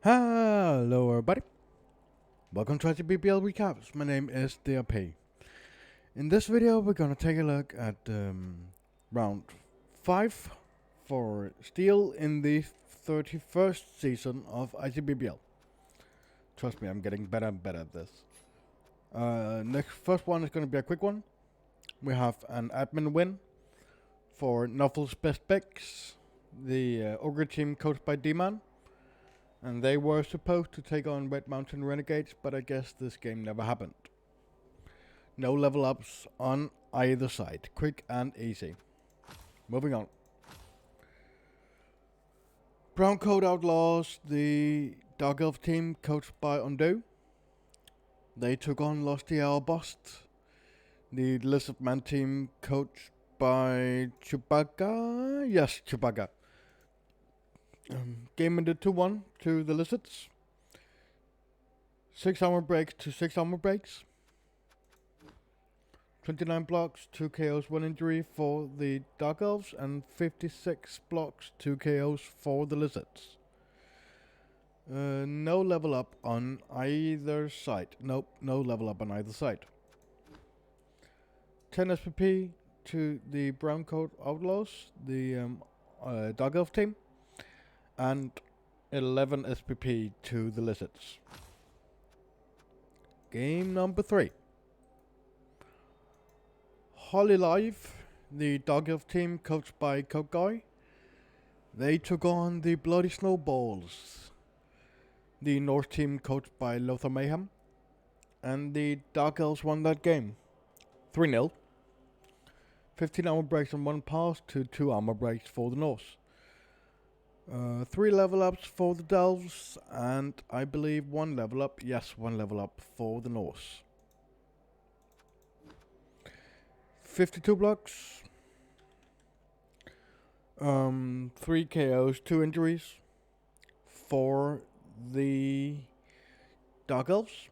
Hello everybody, welcome to ICBBL Recaps. My name is DRP. In this video we're gonna take a look at round 5 for Steel in the 31st season of ICBBL. Trust me, I'm getting better and better at this. Next first one is gonna be a quick one. We have an admin win for Nuffle's Best Picks, the Ogre team coached by D-Man. And they were supposed to take on Red Mountain Renegades, but I guess this game never happened. No level ups on either side. Quick and easy. Moving on. Brown Coat Outlaws, the Dark Elf team coached by Undo. They took on Losty Hour Bust. The Lizard Man team coached by Chewbacca. Yes, Chewbacca. Game ended 2-1 to the Lizards. 6 armor breaks to 6 armor breaks. 29 blocks, 2 KOs, 1 injury for the Dark Elves, and 56 blocks, 2 KOs for the Lizards. No level up on either side. Nope, no level up on either side. 10 SPP to the Brown Coat Outlaws, the Dark Elf team. And 11 SPP to the Lizards. Game number 3. Holly Live, the Dark Elf team coached by Coke Guy. They took on the Bloody Snowballs, the North team coached by Lothar Mayhem. And the Dark Elves won that game 3-0. 15 armor breaks and 1 pass to 2 armor breaks for the Norse. 3 level ups for the Delves, and I believe 1 level up. Yes, 1 level up for the Norse. 52 blocks. 3 KOs, 2 injuries for the Dark Elves.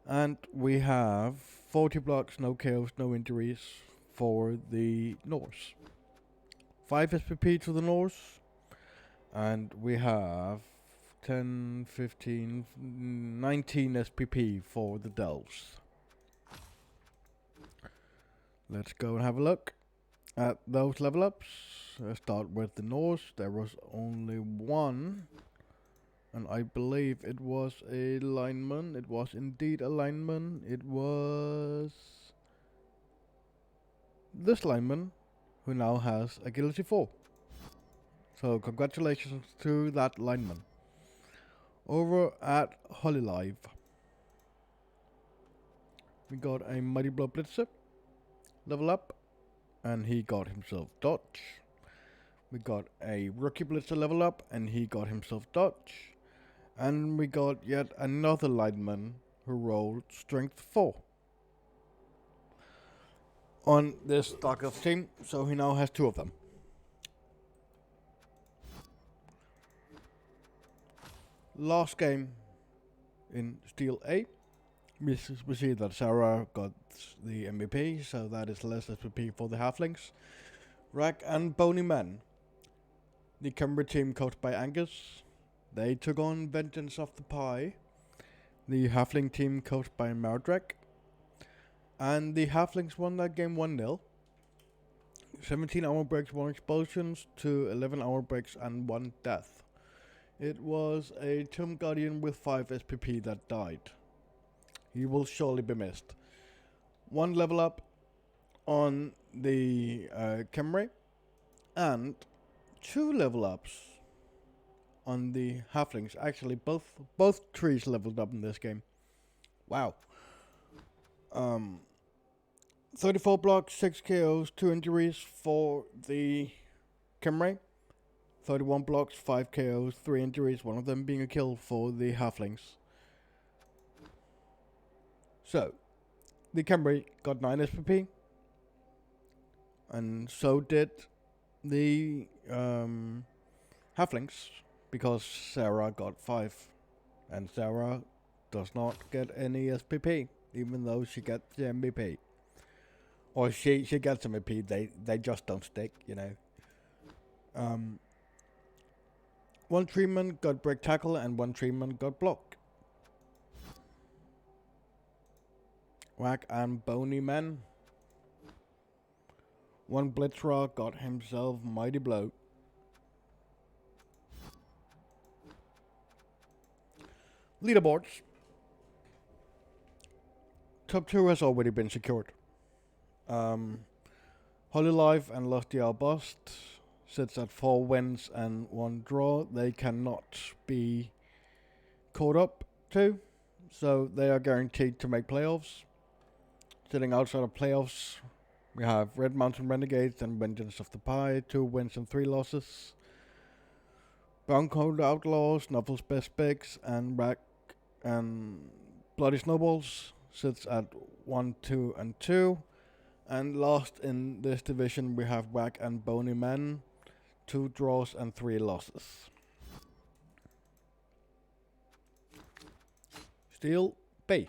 And we have 40 blocks, no KOs, no injuries for the Norse. 5 SPP to the Norse. And we have 10, 15, 19 SPP for the Delves. Let's go and have a look at those level ups. Let's start with the Norse. There was only 1. And I believe it was a lineman. It was indeed a lineman. It was this lineman who now has agility 4. So congratulations to that lineman. Over at Holly Live, we got a Mighty Blow Blitzer level up, and he got himself dodge. We got a Rookie Blitzer level up, and he got himself dodge. And we got yet another lineman who rolled strength 4 on this Dark Elf team, so he now has 2 of them. Last game in Steel A, we see that Sarah got the MVP, so that is less SPP for the Halflings. Rack and Bony Men, the Cumbria team coached by Angus. They took on Vengeance of the Pie, the Halfling team coached by Mardrek. And the Halflings won that game 1-0. 17 armor breaks, 1 explosions to 11 armor breaks and 1 death. It was a Tomb Guardian with 5 SPP that died. He will surely be missed. 1 level up on the Camry, and 2 level ups on the Halflings. Actually, both trees leveled up in this game. Wow. 34 blocks, 6 KOs, 2 injuries for the Camry. 31 blocks, 5 KOs, 3 injuries, one of them being a kill for the Halflings. So, the Camry got 9 SPP, and so did the Halflings, because Sarah got 5, and Sarah does not get any SPP, even though she gets the MVP. Or she gets MVP, they just don't stick, you know. One treatment got break tackle and one treatment got block. Whack and Bony Man. One Blitzra got himself Mighty Blow. Leaderboards. Top 2 has already been secured. Holy Life and Lusty Albust sits at 4 wins and 1 draw. They cannot be caught up to, so they are guaranteed to make playoffs. Sitting outside of playoffs, we have Red Mountain Renegades and Vengeance of the Pie, 2 wins and 3 losses. Brown Coat Outlaws, Snuffles Best Bigs, and Rack and Bloody Snowballs sits at 1, 2, and 2. And last in this division, we have Whack and Bony Man, 2 draws and 3 losses. Steel B.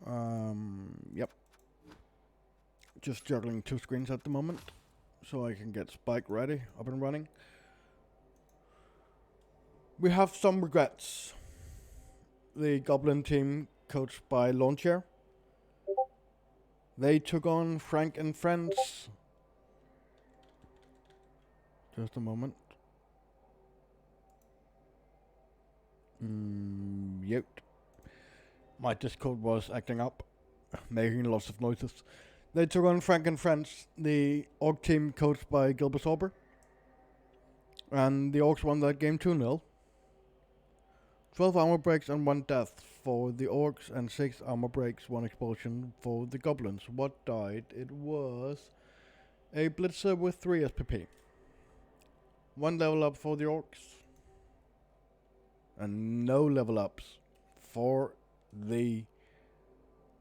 Yep. Just juggling 2 screens at the moment, so I can get Spike ready, up and running. We have some regrets. The Goblin team, coached by Launcher, they took on Frank and Friends. Just a moment. Yep. My Discord was acting up, making lots of noises. They took on Frank and Friends, the Orc team coached by Gilbert Sauber. And the Orcs won that game 2-0. 12 armor breaks and 1 death for the Orcs and 6 armor breaks, 1 explosion for the Goblins. What died? It was a Blitzer with 3 SPP. 1 level up for the Orcs. And no level ups for the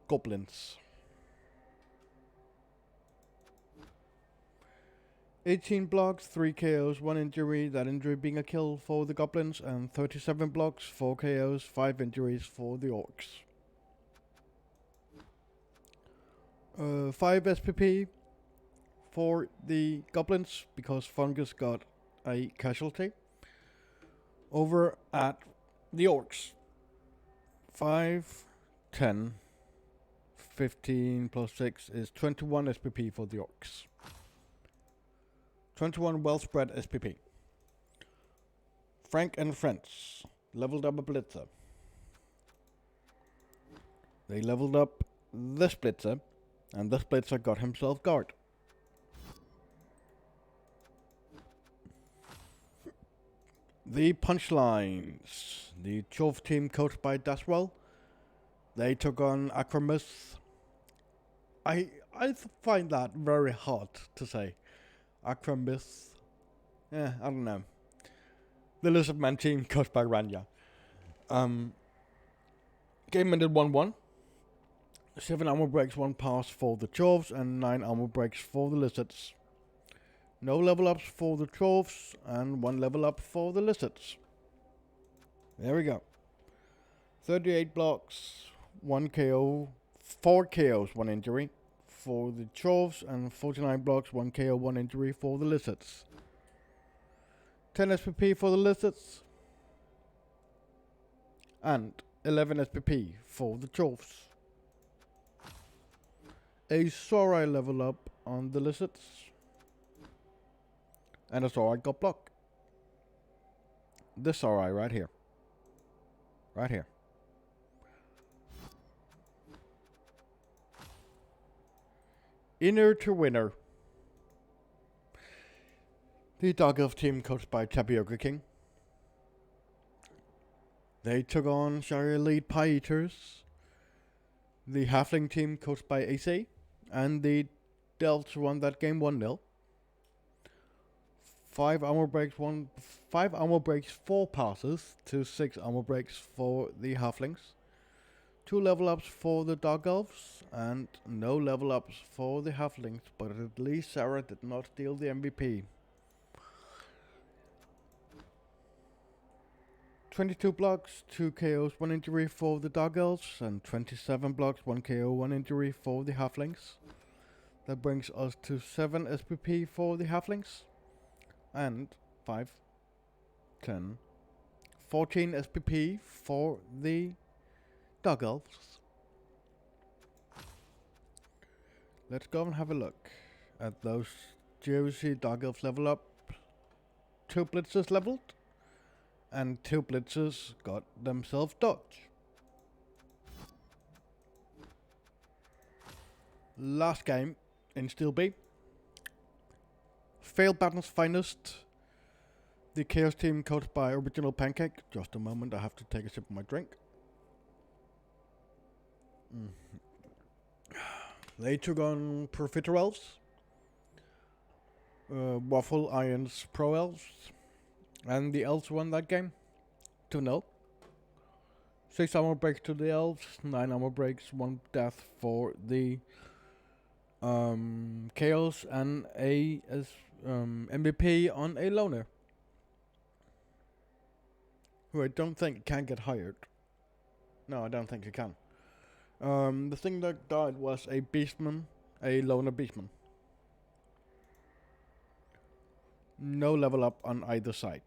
Goblins. 18 blocks, 3 KOs, 1 injury, that injury being a kill for the Goblins, and 37 blocks, 4 KOs, 5 injuries for the Orcs. 5 SPP for the Goblins, because Fungus got a casualty. Over at the Orcs. 5, 10, 15 plus 6 is 21 SPP for the Orcs. 21 well spread SPP. Frank and Friends leveled up a Blitzer. They leveled up this Blitzer, and this Blitzer got himself guard. The punchlines. The Chove team coached by Daswell. They took on Acromyth. I find that very hard to say. Acromyth. I don't know. The Lizardman team coached by Ranya. Game ended 1-1. 7 armor breaks, 1 pass for the Choves, and 9 armor breaks for the Lizards. No level ups for the Choves, and 1 level up for the Lizards. There we go. 38 blocks, 1 KO, 4 KOs, 1 injury for the Choves, and 49 blocks, 1 KO, 1 injury for the Lizards. 10 SPP for the Lizards, and 11 SPP for the Choves. A Sorai level up on the Lizards, and a Sorai got blocked. This Sorai right here. Right here. Inner to winner. The Dark Elf team coached by Tapioca King. They took on Shire Elite Pie Eaters. The Halfling team coached by AC. And the Delts won that game 1-0. 5 armor breaks, 4 passes to 6 armor breaks for the Halflings. 2 level ups for the Dark Elves, and no level ups for the Halflings, but at least Sarah did not steal the MVP. 22 blocks, 2 KOs, 1 injury for the Dark Elves, and 27 blocks, 1 KO, 1 injury for the Halflings. That brings us to 7 SPP for the Halflings, and 5 10, 14 SPP for the Dog Elves. Let's go and have a look at those juicy Dog Elves level up. 2 blitzers leveled, and 2 blitzers got themselves dodge. Last game in Steel B. Failed Battle's finest. The Chaos team coached by Original Pancake. Just a moment, I have to take a sip of my drink. They took on Profiter Elves. Waffle Irons Pro Elves. And the Elves won that game 2-0. 6 armor breaks to the Elves, 9 armor breaks, 1 death for the Chaos, and a MVP on a loner, who I don't think can get hired. No, I don't think he can. The thing that died was a beastman, a loner beastman. No level up on either side.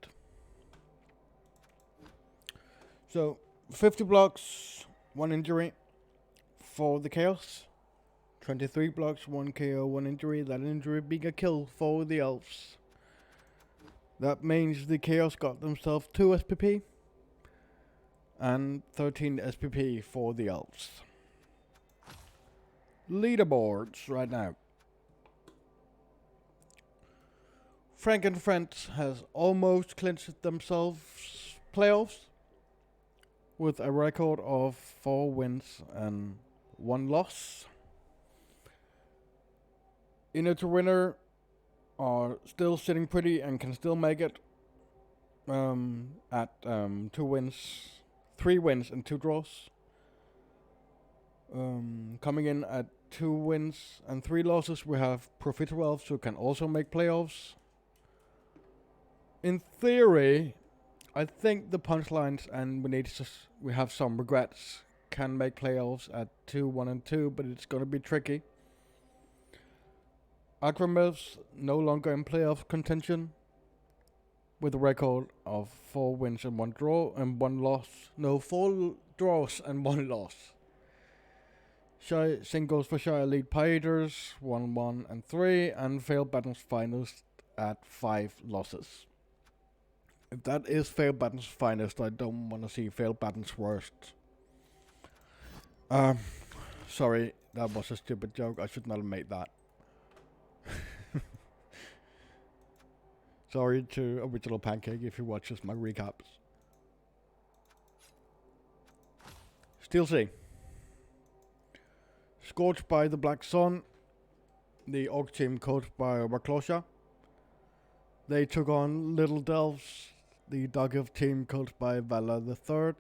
So 50 blocks, 1 injury for the Chaos. 23 blocks, 1 KO, 1 injury. That injury being a kill for the Elves. That means the Chaos got themselves 2 SPP and 13 SPP for the Elves. Leaderboards right now. Frank and Friends has almost clinched themselves playoffs with a record of 4 wins and 1 loss. Inner to Winner are still sitting pretty and can still make it at 2 wins, 3 wins and 2 draws. Coming in at 2 wins and 3 losses, we have Profiter Elves, who can also make playoffs. In theory, I think the Punchlines and we have some regrets can make playoffs at 2, 1 and 2, but it's going to be tricky. Agramil's no longer in playoff contention with a record of 4 wins and 1 draw and 1 loss. No, 4 draws and 1 loss. Singles for Shy Elite Pirates 1, 1 and 3, and Failed Battles finest at 5 losses. If that is Failed Battles finest, I don't want to see Failed Battles worst. Sorry, that was a stupid joke. I should not have made that. Sorry to Original Pancake if he watches my recaps. Steel C. Scorched by the Black Sun. The Orc team coached by Waklosha. They took on Little Delves. The Dog Elf team coached by Vala the Third.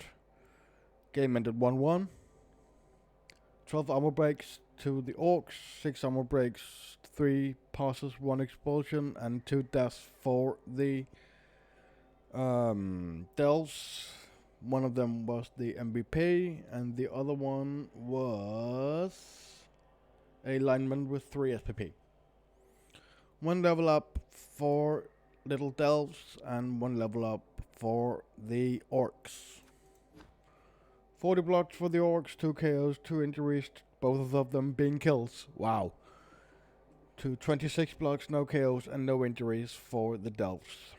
Game ended 1-1. 12 armor breaks to the Orcs, 6 armor breaks, 3 passes, 1 expulsion, and 2 deaths for the Delves. One of them was the MVP, and the other one was a lineman with 3 SPP. 1 level up for Little Delves, and 1 level up for the Orcs. 40 blocks for the Orcs, 2 KOs, 2 injuries, both of them being kills. Wow. To 26 blocks, no KOs, and no injuries for the Delves.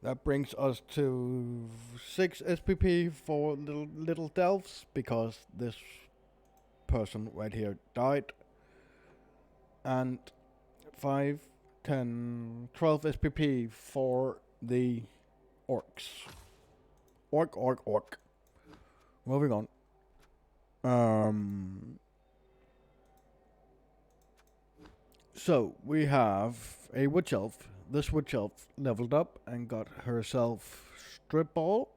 That brings us to 6 SPP for little Delves, because this person right here died. And 5, 10, 12 SPP for the Orcs. Orc. Moving on. So we have a Witch Elf. This Witch Elf leveled up and got herself Strip Ball.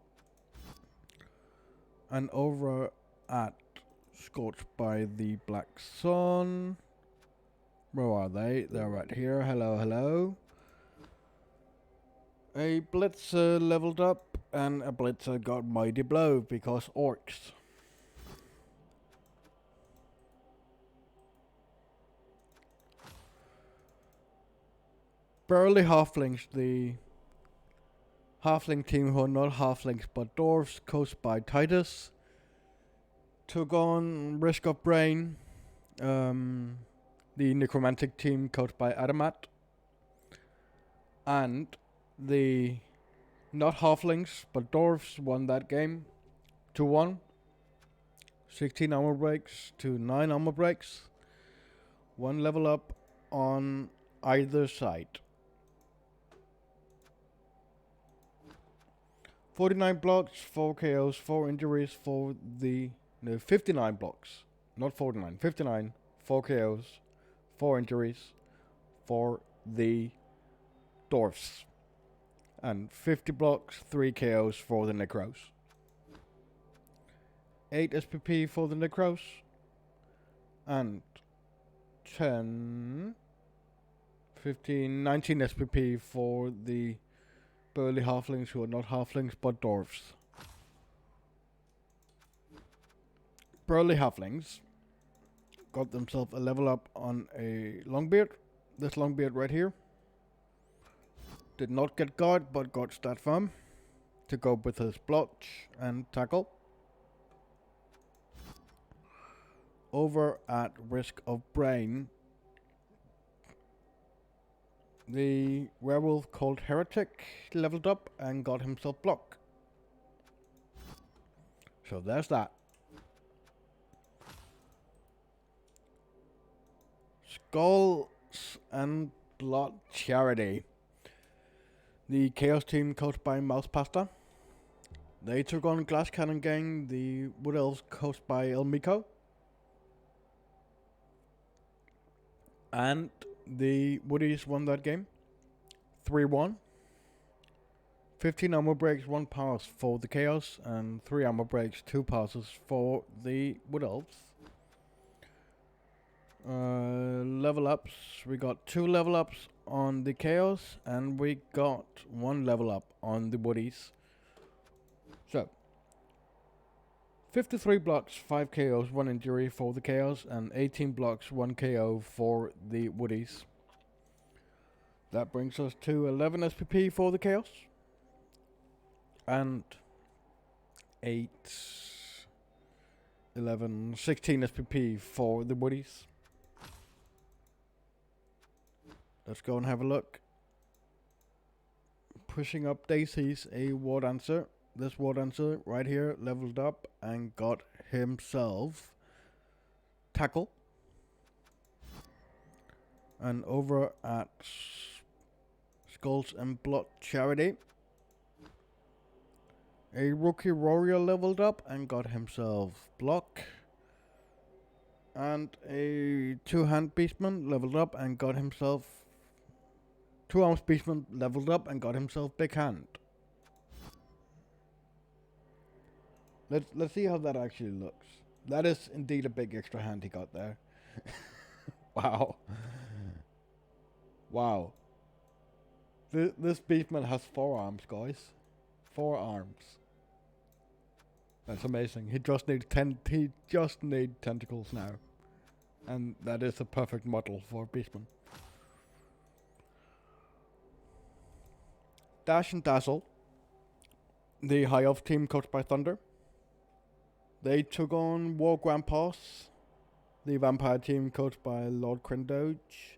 And over at Scorched by the Black Sun. Where are they? They're right here. Hello. A Blitzer leveled up, and a Blitzer got Mighty Blow because Orcs. Burly Halflings, the Halfling team, who are not halflings but dwarves, coached by Titus, took on Risk of Brain, the necromantic team coached by Adamat, and the not halflings but dwarves won that game 2-1. 16 armor breaks to 9 armor breaks. 1 level up on either side. 49 blocks, 4 KOs, 4 injuries for the... No, 59 blocks. Not 49, 59. 4 KOs, 4 injuries for the dwarfs. And 50 blocks, 3 KOs for the necros. 8 SPP for the necros. And 10, 15, 19 SPP for the burly halflings, who are not halflings but dwarves. Burly halflings got themselves a level up on a longbeard. This longbeard right here did not get guard but got stat farm to go with his blotch and tackle. Over at Risk of Brain, the werewolf called Heretic leveled up and got himself block. So there's that. Skulls and Blood Charity. The Chaos team coached by Mouse Pasta. They took on Glass Cannon Gang, the Wood Elves coached by El Miko. And the Woodies won that game 3-1. 15 armor breaks, 1 pass for the Chaos, and 3 armor breaks, 2 passes for the Wood Elves. Level ups, we got 2 level ups on the Chaos, and we got 1 level up on the Woodies. So 53 blocks, 5 KOs, 1 injury for the Chaos, and 18 blocks, 1 KO for the Woodies. That brings us to 11 SPP for the Chaos, and 8, 11, 16 SPP for the Woodies. Let's go and have a look. Pushing up Daisy's a War Dancer. This War Dancer right here leveled up and got himself tackle. And over at Skulls and Blood Charity, a Rookie Warrior leveled up and got himself block. And a 2-hand Beastman leveled up and got himself... 2-arms Beastman leveled up and got himself big hand. Let's see how that actually looks. That is indeed a big extra hand he got there. Wow. Wow. This Beastman has 4 arms, guys. 4 arms. That's amazing. He just needs tentacles now. And that is a perfect model for Beastman. Dash and Dazzle, the High Elf team coached by Thunder. They took on War Grandpas, the Vampire team coached by Lord Crindoge.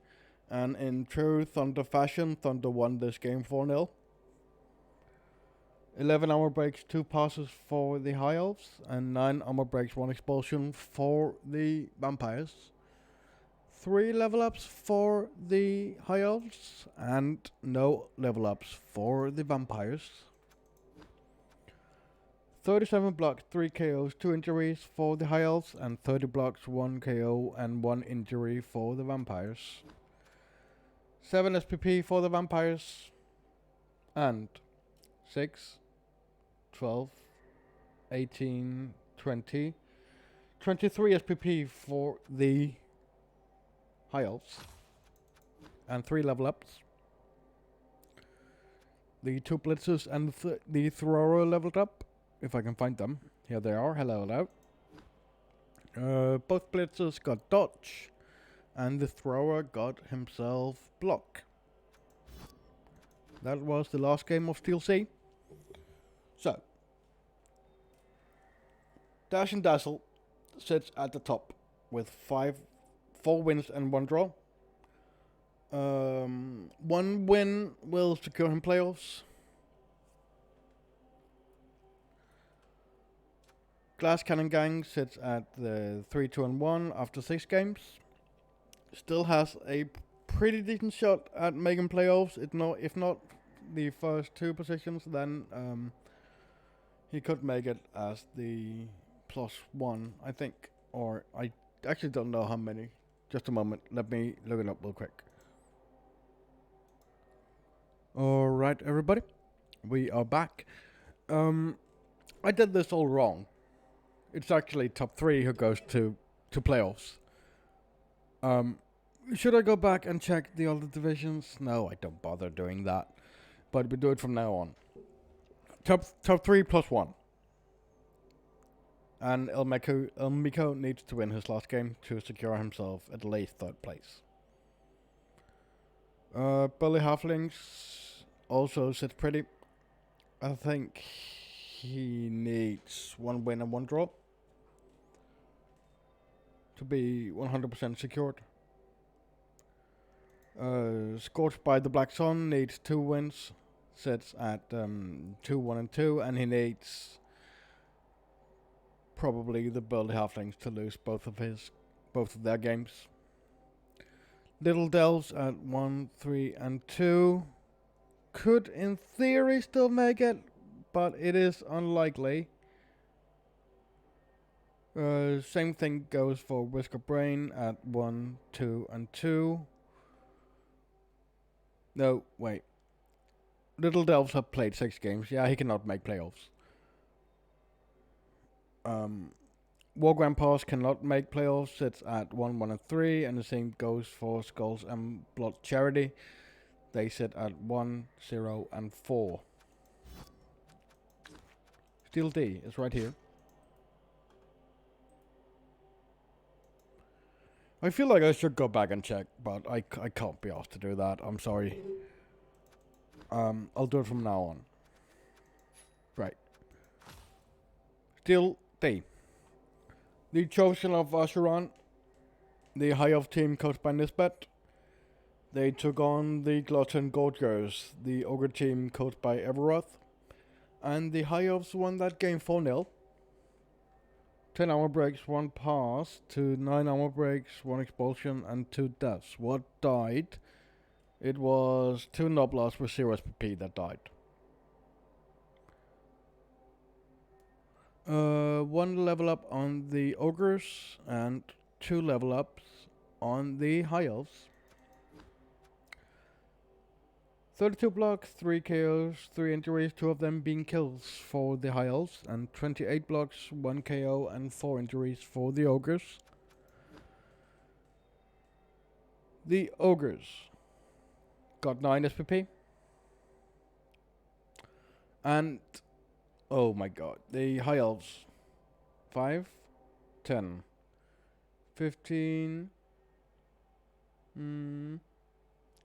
And in true Thunder fashion, Thunder won this game 4-0. 11 armor breaks, 2 passes for the High Elves, and 9 armor breaks, 1 expulsion for the Vampires. 3 level ups for the High Elves, and no level ups for the Vampires. 37 blocks, 3 KOs, 2 injuries for the High Elves, and 30 blocks, 1 KO, and 1 injury for the Vampires. 7 SPP for the Vampires, and 6, 12, 18, 20, 23 SPP for the High Elves, and 3 level ups. The 2 Blitzers and the Thrower leveled up, if I can find them. Here they are, hello. Both Blitzers got dodge, and the Thrower got himself block. That was the last game of Steel Sea. So, Dash and Dazzle sits at the top with 4 wins and 1 draw. 1 win will secure him playoffs. Glass Cannon Gang sits at the 3-2-1 after 6 games. Still has a pretty decent shot at making playoffs. If not the first 2 positions, then he could make it as the +1, I think. Or I actually don't know how many. Just a moment. Let me look it up real quick. Alright, everybody. We are back. I did this all wrong. It's actually top 3 who goes to playoffs. Should I go back and check the other divisions? No, I don't bother doing that. But we do it from now on. Top 3 +1. And Elmiko needs to win his last game to secure himself at least 3rd place. Bully Halflings also sits pretty. I think he needs 1 win and 1 draw to be 100% secured. Scorched by the Black Sun needs 2 wins, sits at 2-1-2, and he needs probably the Bully Halflings to lose both of their games. Little Delves at 1-3-2 could in theory still make it, but it is unlikely. Same thing goes for Whisker Brain at 1-2-2. No, wait. Little Delves have played 6 games. Yeah, he cannot make playoffs. War Grandpas cannot make playoffs. It's at 1-1-3, and the same goes for Skulls and Blood Charity. They sit at 1-0-4. Steel D is right here. I feel like I should go back and check, but I can't be asked to do that. I'm sorry. I'll do it from now on. Right. Steel D. The Chosen of Asheron, the High Elf team coached by Nisbet. They took on the Glutton Gorgers, the Ogre team coached by Everoth. And the High Elves won that game 4-0. 10 armor breaks, 1 pass, to 9 armor breaks, 1 expulsion, and 2 deaths. What died? It was 2 Noblars with 0 SPP that died. 1 level up on the Ogres, and 2 level ups on the High Elves. 32 blocks, 3 KOs, 3 injuries, 2 of them being kills for the High Elves, and 28 blocks, 1 KO, and 4 injuries for the Ogres. The Ogres got 9 SPP. And, oh my god, the High Elves, 5, 10, 15,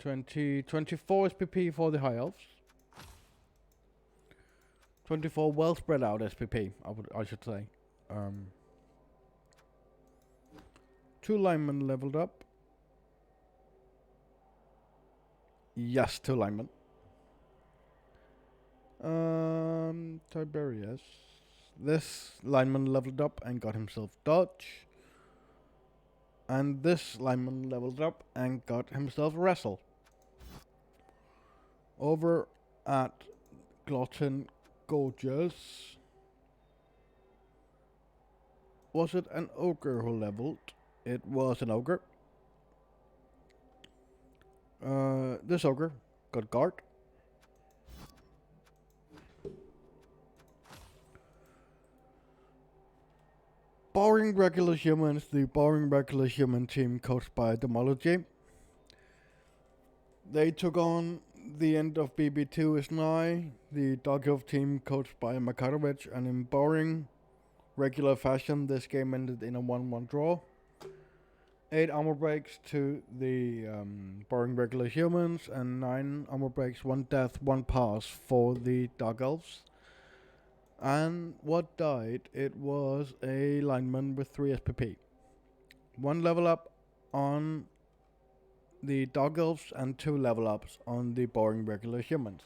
24 SPP for the High Elves. 24 well spread out SPP, I should say. 2 linemen leveled up. Yes, 2 linemen. Tiberius. This lineman leveled up and got himself dodge. And this lineman leveled up and got himself wrestle. Over at Glutton Gorgeous. Was it an ogre who leveled? It was an ogre. This ogre got guard. Boring Regular Humans, the Boring Regular Human team coached by Demology. They took on the end of BB2 is nigh, the Dog Elf team coached by Makarovich, and in boring regular fashion this game ended in a 1-1 draw. 8 armor breaks to the Boring Regular Humans, and 9 armor breaks, 1 death, 1 pass for the Dog Elves. And what died, it was a lineman with 3 SPP. 1 level up on the Dog Elves and 2 level ups on the boring regular humans.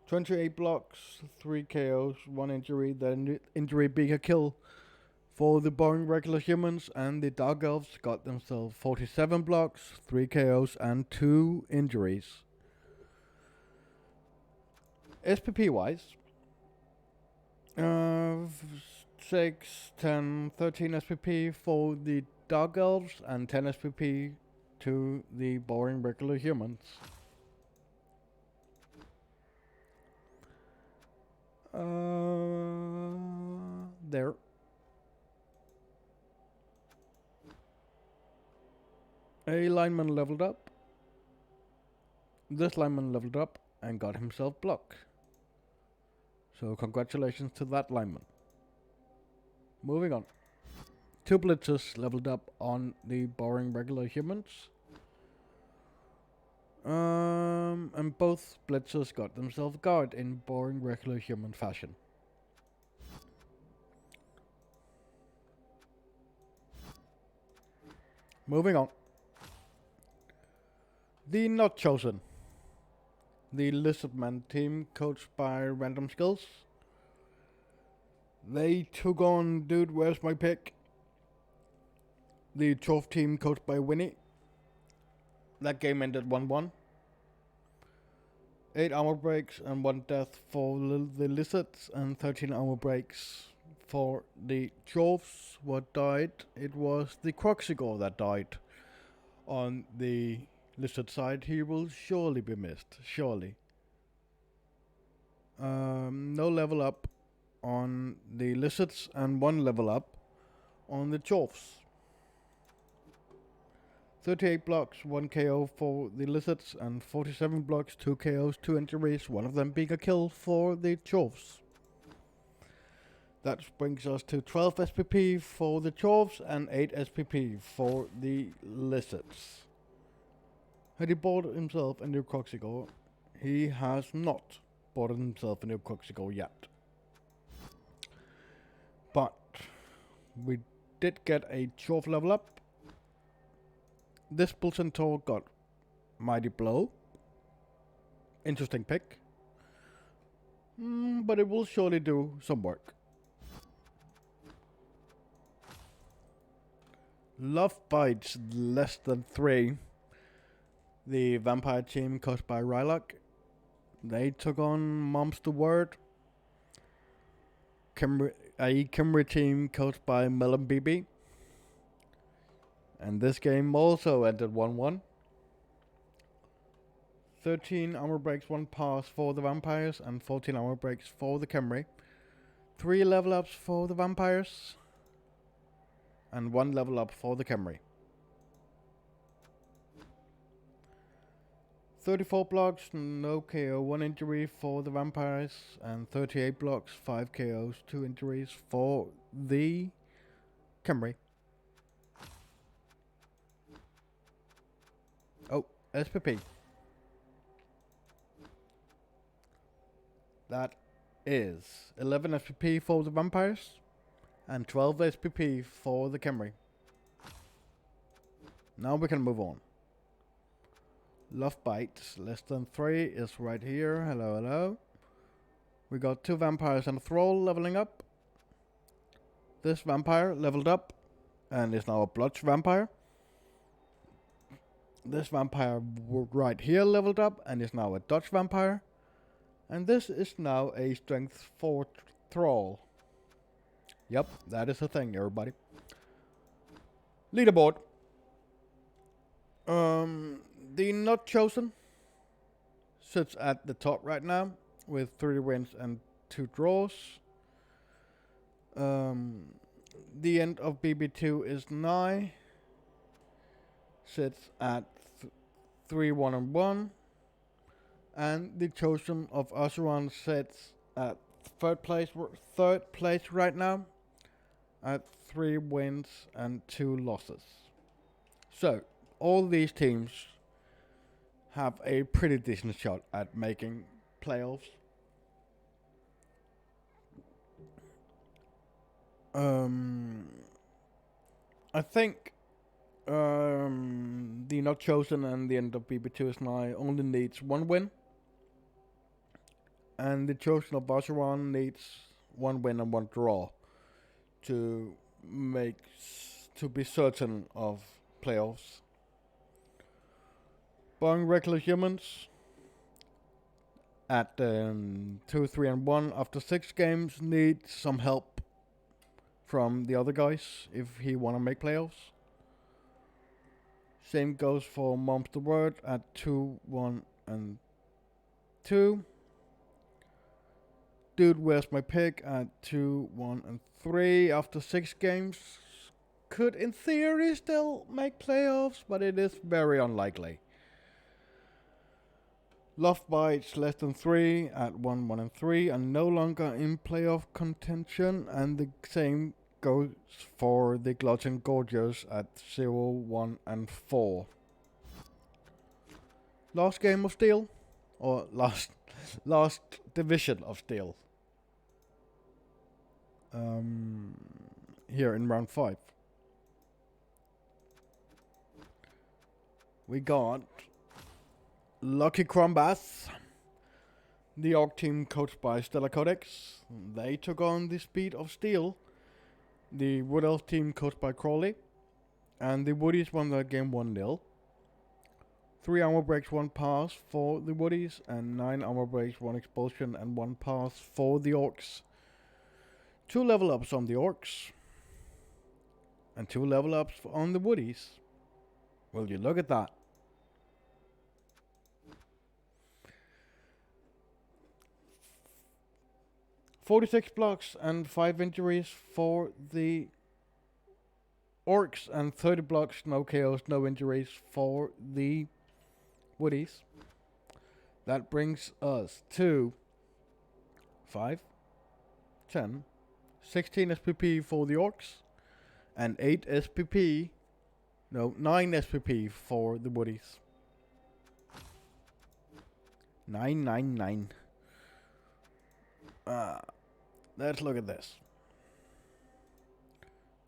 28 blocks, 3 KOs, 1 injury, the injury being a kill for the boring regular humans, and the Dog Elves got themselves 47 blocks, 3 KOs, and 2 injuries. SPP wise, 6, 10, 13 SPP for the Dog Elves and 10 SPP to the boring regular humans. There. A lineman leveled up. This lineman leveled up and got himself block. So congratulations to that lineman. Moving on. 2 blitzers leveled up on the boring regular humans. And both blitzers got themselves guard in boring regular human fashion. Moving on. The Not Chosen. The Lizardman team coached by Random Skills. They took on Dude Where's My Pick. The Chove team coached by Winnie. That game ended 1-1. 8 armor breaks and 1 death for the Lizards and 13 armor breaks for the Choves. What died? It was the Croxigore that died on the Lizard side. He will surely be missed. Surely. No level up on the Lizards and 1 level up on the Choves. 38 blocks, 1 KO for the Lizards, and 47 blocks, 2 KOs, 2 injuries, one of them being a kill for the Choves. That brings us to 12 SPP for the Choves and 8 SPP for the Lizards. Had he bought himself a new Croxigore? He has not bought himself a new Croxigore yet. But we did get a Chove level up. This Bull Centaur got Mighty Blow. Interesting pick. But it will surely do some work. Love Bites less than 3. The vampire team coached by Rylock. They took on Mom's the Word. Kimry team coached by Melon BB. And this game also ended 1-1. 13 armor breaks, 1 pass for the vampires, and 14 armor breaks for the Kimry. 3 level ups for the vampires, and 1 level up for the Kimry. 34 blocks, no KO, 1 injury for the vampires, and 38 blocks, 5 KOs, 2 injuries for the Kimry. Oh, SPP. That is 11 SPP for the vampires and 12 SPP for the Kimry. Now we can move on. Love Bites less than 3 is right here. Hello, hello. We got 2 vampires and a thrall leveling up. This vampire leveled up and is now a blotch vampire. This vampire right here leveled up and is now a Dutch vampire. And this is now a strength 4 thrall. Yep, that is a thing, everybody. Leaderboard. The Not Chosen sits at the top right now with 3 wins and 2 draws. The end of BB2 is nigh. Sits at 3-1-1, and the Chosen of Asuran sits at third place right now at 3 wins and 2 losses. So all these teams have a pretty decent shot at making playoffs. Um, I think the Not Chosen and the end of BB2 is my only needs one win, and the Chosen of Basharan needs one win and one draw to to be certain of playoffs. Buying regular humans at 2, 3, and 1 after 6 games needs some help from the other guys if he wanna make playoffs. Same goes for Mom's the Word at 2, 1, and 2. Dude, Where's My Pig at 2, 1, and 3 after 6 games. Could in theory still make playoffs, but it is very unlikely. Love Bites less than 3 at 1, 1, and 3 and no longer in playoff contention, and the same goes for the Gluts and Gorgeous at 0, 1, and 4. Last game of Steel, or last division of Steel. Here in round 5. We got Lucky Crombath, the Orc team coached by Stella Codex. They took on the Speed of Steel, the Wood Elf team coached by Crawley, and the Woodies won that game 1-0. 3 armor breaks, 1 pass for the Woodies, and 9 armor breaks, 1 expulsion, and 1 pass for the Orcs. 2 level ups on the Orcs, and 2 level ups on the Woodies. Will you look at that? "46 blocks and 5 injuries for the Orcs, and 30 blocks, no KOs, no injuries for the Woodies. That brings us to 5, 10, 16 SPP for the Orcs, and 9 SPP for the Woodies. 999. Let's look at this.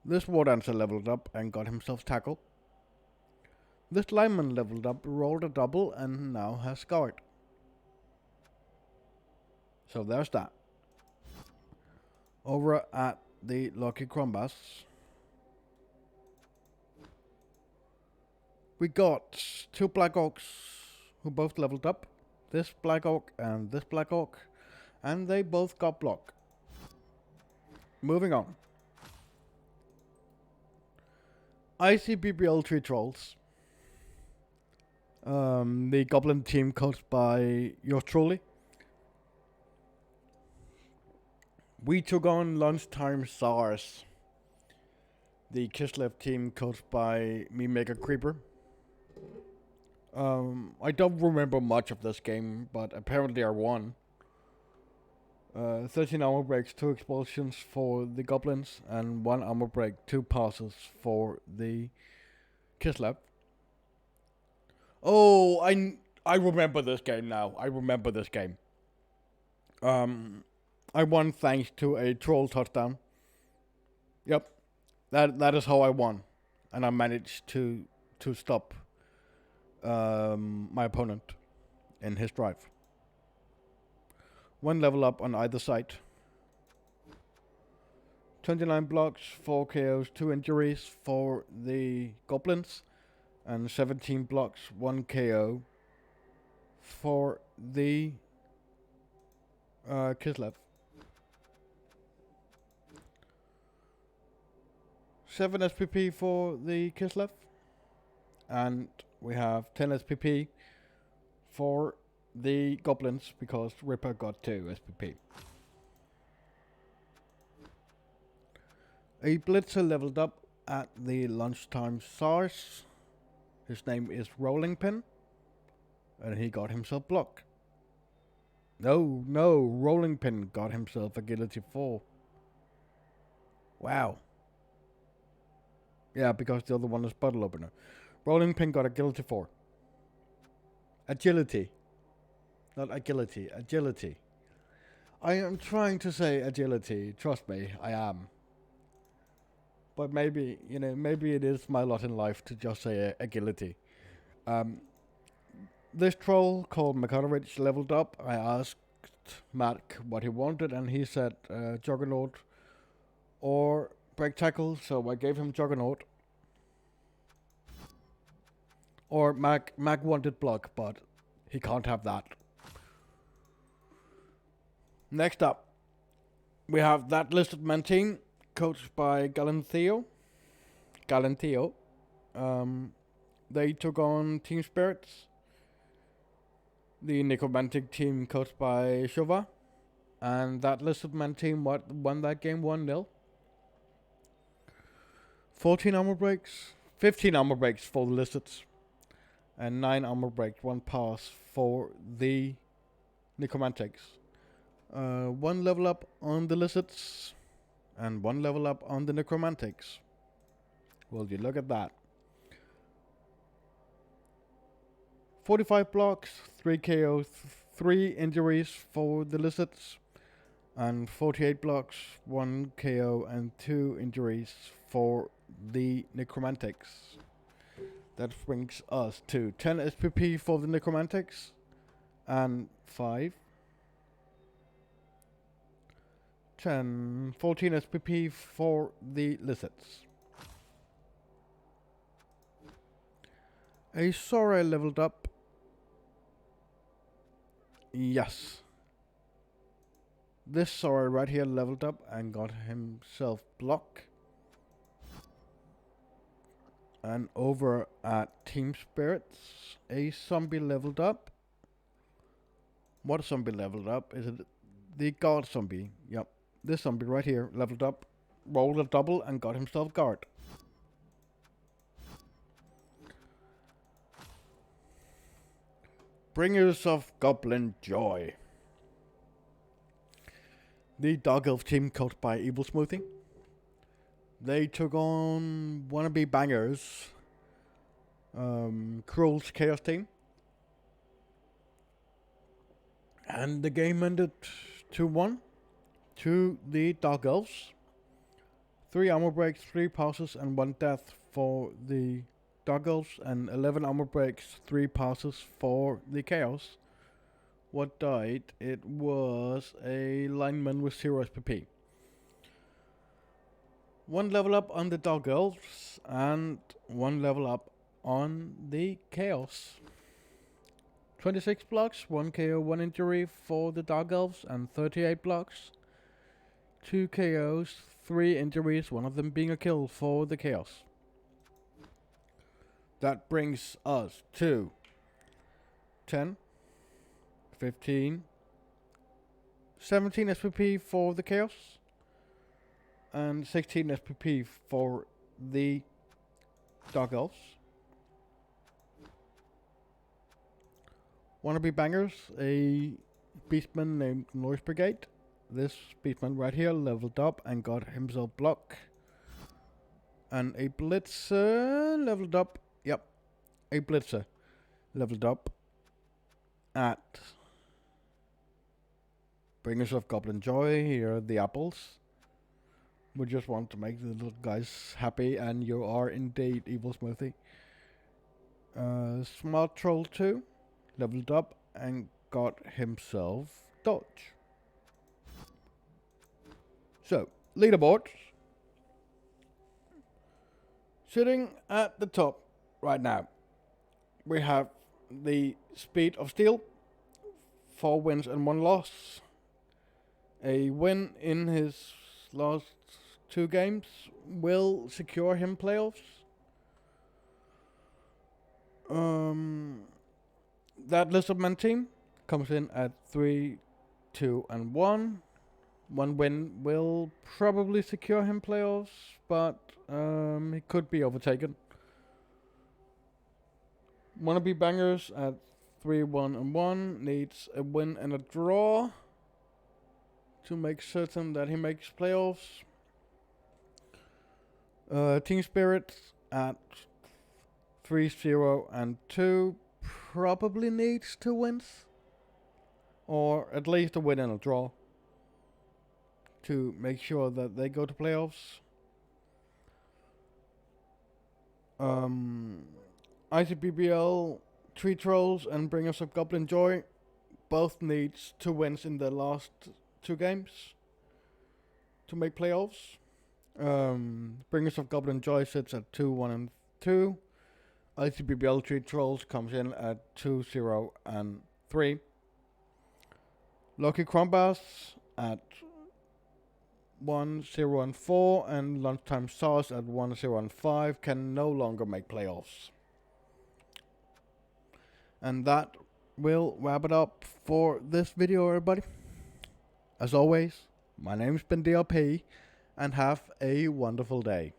This War Dancer leveled up and got himself tackle. This lineman leveled up, rolled a double, and now has guard. So there's that. Over at the Lucky Crombass, we got 2 Black Orcs who both leveled up. This Black Orc and this Black Orc. And they both got block. Moving on. ICBBL 3 Trolls. The Goblin team coached by yours truly. We took on Lunchtime SARS. The Kislev team coached by me, Mega Creeper. I don't remember much of this game, but apparently I won. 13 armor breaks, 2 expulsions for the Goblins, and 1 armor break, 2 passes for the Kislev. Oh, I remember this game now. I remember this game. I won thanks to a troll touchdown. Yep, that is how I won, and I managed to stop my opponent in his drive. 1 level up on either side. 29 blocks, 4 KOs, 2 injuries for the Goblins, and 17 blocks, 1 KO for the Kislev. 7 SPP for the Kislev, and we have 10 SPP for the Goblins because Ripper got 2 SPP. A Blitzer leveled up at the Lunchtime SARS. His name is Rolling Pin, and he got himself block. No, Rolling Pin got himself Agility 4. Wow. Yeah, because the other one is Bottle Opener. Rolling Pin got Agility 4. Agility. Not agility, agility. I am trying to say agility, trust me, I am. But maybe, maybe it is my lot in life to just say agility. Um, this troll called McConaughey leveled up. I asked Matt what he wanted, and he said Juggernaut or Break Tackle, so I gave him Juggernaut. Or Mac wanted Block, but he can't have that. Next up, we have that listed man team, coached by Galantio. They took on Team Spirits, the Necromantic team coached by Shova, and that listed man team won that game 1-0. 14 armor breaks, 15 armor breaks for the listeds, and 9 armor breaks, 1 pass for the Necromantics. 1 level up on the lizards and 1 level up on the Necromantics. Will you look at that? 45 blocks, 3 KO, 3 injuries for the lizards, and 48 blocks, 1 KO and 2 injuries for the Necromantics. That brings us to 10 SPP for the Necromantics and 14 SPP for the lizards. A Sora leveled up. Yes. This Sora right here leveled up and got himself block. And over at Team Spirits, a zombie leveled up. What zombie leveled up? Is it the guard zombie? Yep. This zombie right here leveled up, rolled a double and got himself guard. Bringers of Goblin Joy. The Dog Elf team coached by Evil Smoothie. They took on Wannabe Bangers, Cruel's Chaos team. And the game ended 2-1 to the Dog Elves. 3 armor breaks, 3 passes, and 1 death for the Dog Elves, and 11 armor breaks, 3 passes for the Chaos. What died? It was a lineman with 0 SPP. 1 level up on the Dog Elves, and 1 level up on the Chaos. 26 blocks, 1 KO, 1 injury for the Dog Elves, and 38 blocks, 2 KOs, 3 injuries, one of them being a kill for the Chaos. That brings us to 10, 15, 17 SPP for the Chaos, and 16 SPP for the Dog Elves. Wannabe Bangers, a beastman named Noise Brigade. This beastman right here leveled up and got himself block. And a Blitzer leveled up. Yep, a Blitzer leveled up at Bringers of Goblin Joy. Here are the apples. We just want to make the little guys happy, and you are indeed Evil Smoothie. Smart Troll 2 leveled up and got himself dodge. So, leaderboard. Sitting at the top right now, we have the Speed of Steel, 4 wins and 1 loss. A win in his last 2 games will secure him playoffs. That Lizardman team comes in at 3, 2, and 1. 1 win will probably secure him playoffs, but he could be overtaken. Wannabe Bangers at 3, 1, and 1 needs a win and a draw to make certain that he makes playoffs. Team Spirit at 3, 0, and 2 probably needs 2 wins, or at least a win and a draw, to make sure that they go to playoffs. ICBBL, Tree Trolls and Bringers of Goblin Joy both needs 2 wins in the last 2 games to make playoffs. Bringers of Goblin Joy sits at 2-1-2. ICBBL Tree Trolls comes in at 2-0-3. Lucky Crombass at 1-0-4 and Lunchtime Sauce at 1-0-5 can no longer make playoffs. And that will wrap it up for this video, everybody. As always, my name's been DLP, and have a wonderful day.